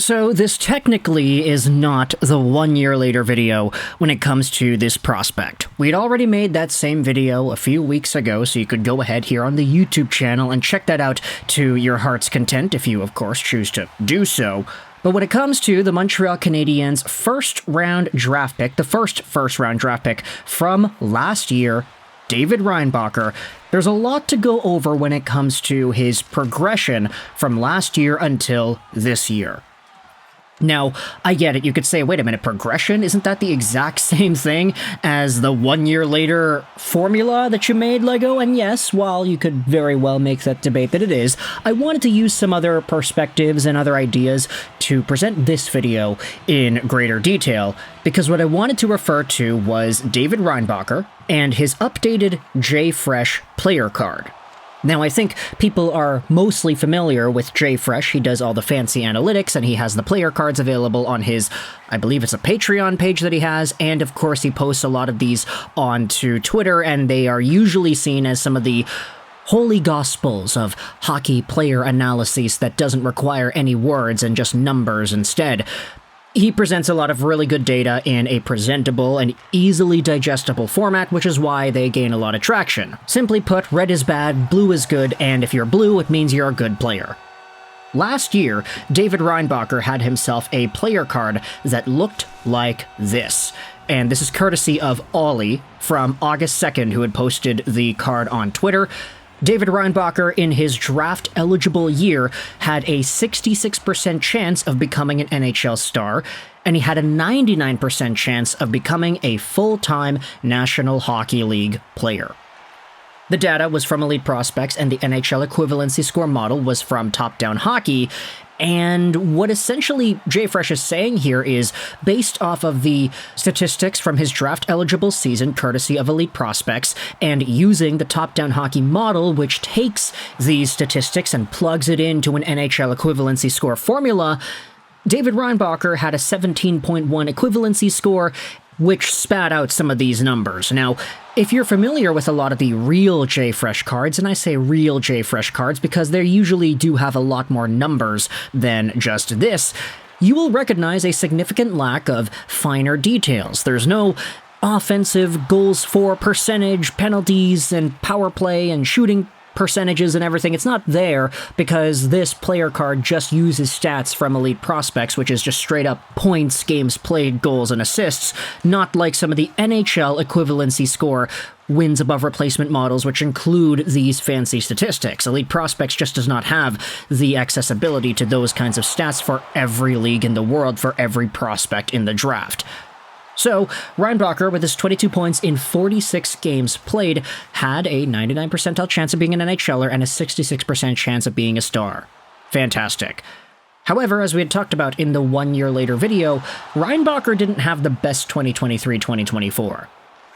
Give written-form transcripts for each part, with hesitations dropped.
So this technically is not the 1 year later video when it comes to this prospect. We'd already made that same video a few weeks ago, so you could go ahead here on the YouTube channel and check that out to your heart's content if you, of course, choose to do so. But when it comes to the Montreal Canadiens' first-round draft pick, the first-round draft pick from last year, David Reinbacher, there's a lot to go over when it comes to his progression from last year until this year. Now, I get it, you could say, wait a minute, progression? Isn't that the exact same thing as the 1 year later formula that you made, Lego? And yes, while you could very well make that debate that it is, I wanted to use some other perspectives and other ideas to present this video in greater detail, because what I wanted to refer to was David Reinbacher and his updated JFresh player card. Now, I think people are mostly familiar with JFresh. He does all the fancy analytics, and he has the player cards available on his, I believe it's a Patreon page that he has, and of course he posts a lot of these onto Twitter, and they are usually seen as some of the holy gospels of hockey player analyses that doesn't require any words and just numbers instead. He presents a lot of really good data in a presentable and easily digestible format, which is why they gain a lot of traction. Simply put, red is bad, blue is good, and if you're blue, it means you're a good player. Last year, David Reinbacher had himself a player card that looked like this. And this is courtesy of Ollie from August 2nd, who had posted the card on Twitter. David Reinbacher, in his draft-eligible year, had a 66% chance of becoming an NHL star, and he had a 99% chance of becoming a full-time National Hockey League player. The data was from Elite Prospects, and the NHL equivalency score model was from Top Down Hockey, and what essentially JFresh is saying here is, based off of the statistics from his draft-eligible season, courtesy of Elite Prospects, and using the top-down hockey model, which takes these statistics and plugs it into an NHL equivalency score formula, David Reinbacher had a 17.1 equivalency score, which spat out some of these numbers. Now, if you're familiar with a lot of the real JFresh cards, and I say real JFresh cards because they usually do have a lot more numbers than just this, you will recognize a significant lack of finer details. There's no offensive goals for percentage, penalties, and power play, and shooting percentages and everything. It's not there because this player card just uses stats from Elite Prospects, which is just straight up points, games played, goals, and assists, not like some of the NHL equivalency score wins above replacement models, which include these fancy statistics. Elite Prospects just does not have the accessibility to those kinds of stats for every league in the world, for every prospect in the draft. So, Reinbacher, with his 22 points in 46 games played, had a 99 percentile chance of being an NHLer and a 66% chance of being a star. Fantastic. However, as we had talked about in the 1 year later video, Reinbacher didn't have the best 2023-2024.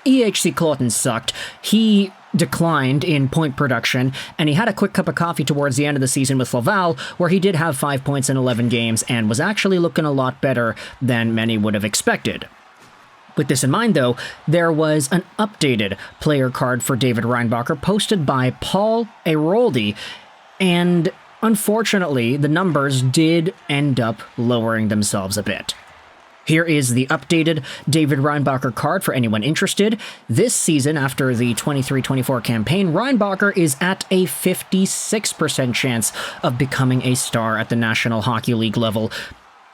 EHC Cloton sucked. He declined in point production, and he had a quick cup of coffee towards the end of the season with Laval, where he did have 5 points in 11 games and was actually looking a lot better than many would have expected. With this in mind, though, there was an updated player card for David Reinbacher posted by Paul Airoldi, and unfortunately, the numbers did end up lowering themselves a bit. Here is the updated David Reinbacher card for anyone interested. This season, after the 23-24 campaign, Reinbacher is at a 56% chance of becoming a star at the National Hockey League level,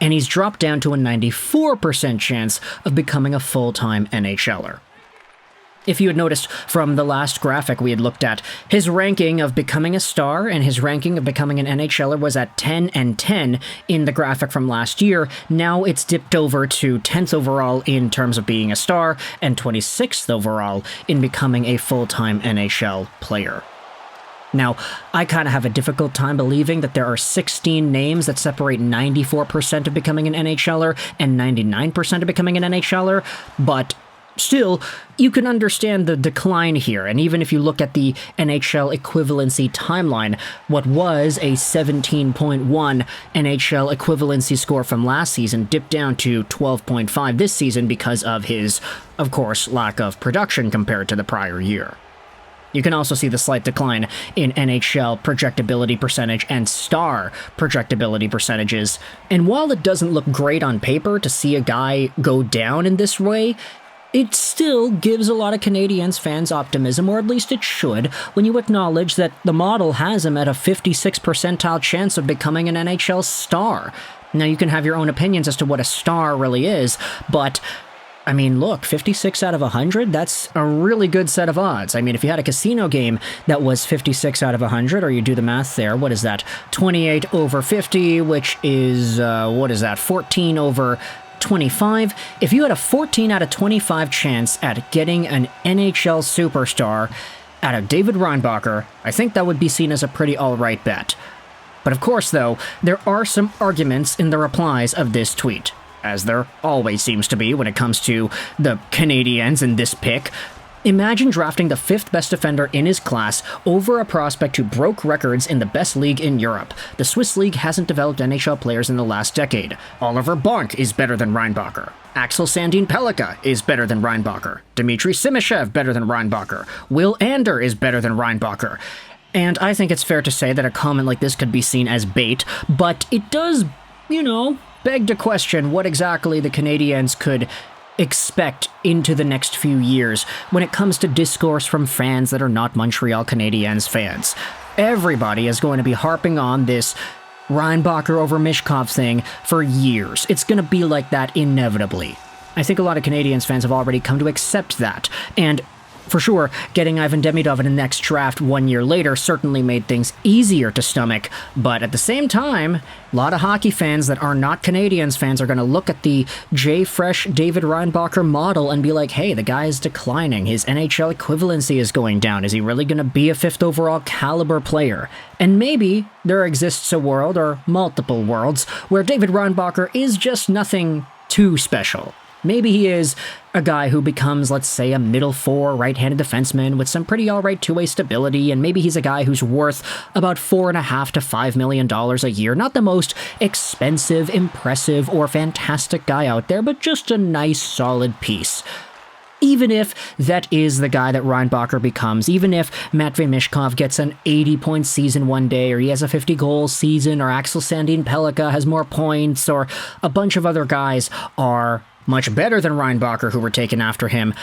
and he's dropped down to a 94% chance of becoming a full-time NHLer. If you had noticed from the last graphic we had looked at, his ranking of becoming a star and his ranking of becoming an NHLer was at 10 and 10 in the graphic from last year. Now it's dipped over to 10th overall in terms of being a star and 26th overall in becoming a full-time NHL player. Now, I kind of have a difficult time believing that there are 16 names that separate 94% of becoming an NHLer and 99% of becoming an NHLer, but still, you can understand the decline here, and even if you look at the NHL equivalency timeline, what was a 17.1 NHL equivalency score from last season dipped down to 12.5 this season because of his, of course, lack of production compared to the prior year. You can also see the slight decline in NHL projectability percentage and star projectability percentages. And while it doesn't look great on paper to see a guy go down in this way, it still gives a lot of Canadiens fans optimism, or at least it should, when you acknowledge that the model has him at a 56 percentile chance of becoming an NHL star. Now, you can have your own opinions as to what a star really is, but I mean, look, 56 out of 100, that's a really good set of odds. I mean, if you had a casino game that was 56 out of 100, or you do the math there, what is that? 28 over 50, which is, 14 over 25. If you had a 14 out of 25 chance at getting an NHL superstar out of David Reinbacher, I think that would be seen as a pretty alright bet. But of course, though, there are some arguments in the replies of this tweet, as there always seems to be when it comes to the Canadiens in this pick. Imagine drafting the 5th best defender in his class over a prospect who broke records in the best league in Europe. The Swiss league hasn't developed NHL players in the last decade. Oliver Bonk is better than Reinbacher. Axel Sandin Pellikka is better than Reinbacher. Dmitry Simashev better than Reinbacher. Will Ander is better than Reinbacher. And I think it's fair to say that a comment like this could be seen as bait, but it does, beg to question what exactly the Canadiens could expect into the next few years when it comes to discourse from fans that are not Montreal Canadiens fans. Everybody is going to be harping on this Reinbacher over Michkov thing for years. It's going to be like that inevitably. I think a lot of Canadiens fans have already come to accept that, and for sure, getting Ivan Demidov in the next draft 1 year later certainly made things easier to stomach, but at the same time, a lot of hockey fans that are not Canadiens fans are going to look at the J-Fresh David Reinbacher model and be like, hey, the guy is declining, his NHL equivalency is going down, is he really going to be a 5th overall caliber player? And maybe there exists a world, or multiple worlds, where David Reinbacher is just nothing too special. Maybe he is a guy who becomes, let's say, a middle 4 right-handed defenseman with some pretty alright two-way stability, and maybe he's a guy who's worth about $4.5 to $5 million a year. Not the most expensive, impressive, or fantastic guy out there, but just a nice, solid piece. Even if that is the guy that Reinbacher becomes, even if Matvei Michkov gets an 80-point season one day, or he has a 50-goal season, or Axel Sandin Pellikka has more points, or a bunch of other guys are much better than Reinbacher who were taken after him.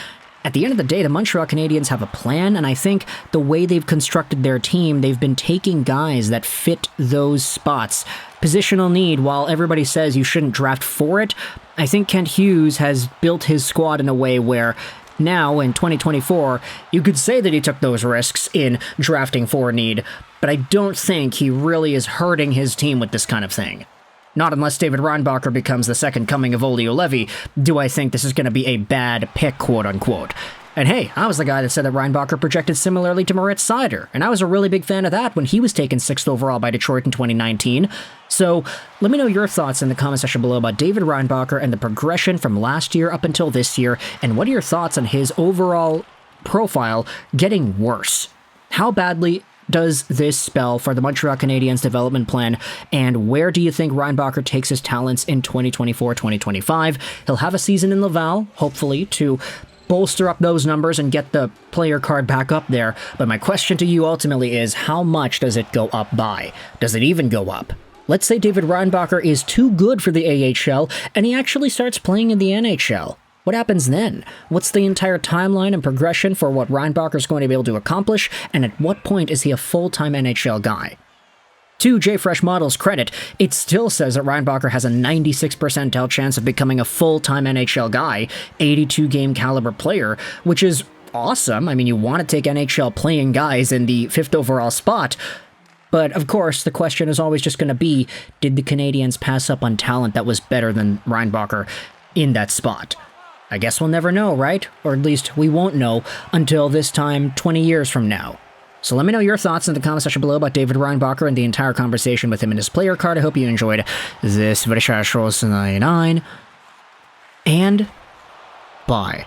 At the end of the day, the Montreal Canadiens have a plan, and I think the way they've constructed their team, they've been taking guys that fit those spots. Positional need, while everybody says you shouldn't draft for it, I think Kent Hughes has built his squad in a way where now, in 2024, you could say that he took those risks in drafting for need, but I don't think he really is hurting his team with this kind of thing. Not unless David Reinbacher becomes the second coming of Olli Juolevi, do I think this is going to be a bad pick, quote-unquote. And hey, I was the guy that said that Reinbacher projected similarly to Moritz Seider, and I was a really big fan of that when he was taken 6th overall by Detroit in 2019. So let me know your thoughts in the comment section below about David Reinbacher and the progression from last year up until this year, and what are your thoughts on his overall profile getting worse? How badly does this spell for the Montreal Canadiens development plan, and where do you think Reinbacher takes his talents in 2024-2025? He'll have a season in Laval, hopefully, to bolster up those numbers and get the player card back up there, but my question to you ultimately is, how much does it go up by? Does it even go up? Let's say David Reinbacher is too good for the AHL, and he actually starts playing in the NHL. What happens then? What's the entire timeline and progression for what Reinbacher's going to be able to accomplish, and at what point is he a full-time NHL guy? To J-Fresh Model's credit, it still says that Reinbacher has a 96 percentile chance of becoming a full-time NHL guy, 82-game caliber player, which is awesome. I mean, you want to take NHL playing guys in the 5th overall spot, but of course, the question is always just going to be, did the Canadiens pass up on talent that was better than Reinbacher in that spot? I guess we'll never know, right? Or at least we won't know until this time 20 years from now. So let me know your thoughts in the comment section below about David Reinbacher and the entire conversation with him and his player card. I hope you enjoyed this video, and bye.